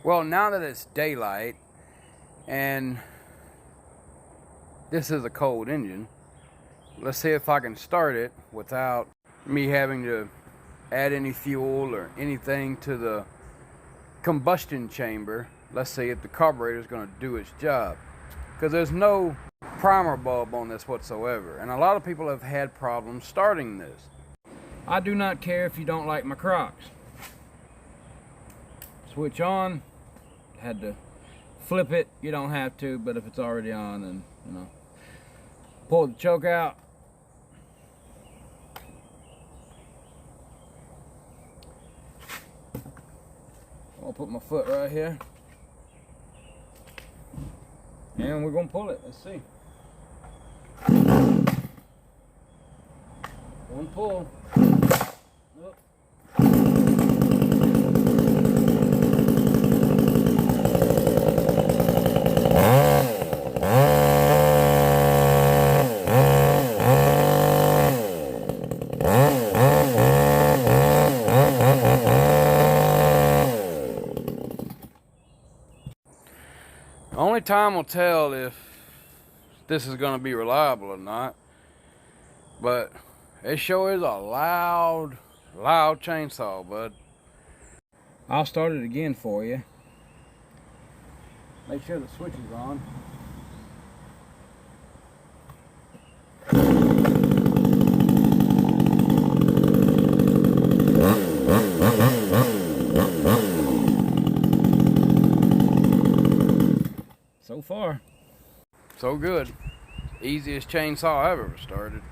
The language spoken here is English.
Well, now that it's daylight and this is a cold engine, let's see if I can start it without me having to add any fuel or anything to the combustion chamber. Let's see if the carburetor is going to do its job, because there's no primer bulb on this whatsoever, and a lot of people have had problems starting this. I do not care if you don't like my Crocs. Switch on. Had to flip it. You don't have to, but if it's already on, then pull the choke out. I'll put my foot right here, and we're gonna pull it. Let's see. One pull. Nope. Only time will tell if this is going to be reliable or not, but it sure is a loud chainsaw, bud. I'll start it again for you. Make sure the switch is on. So far, so good. Easiest chainsaw I've ever started.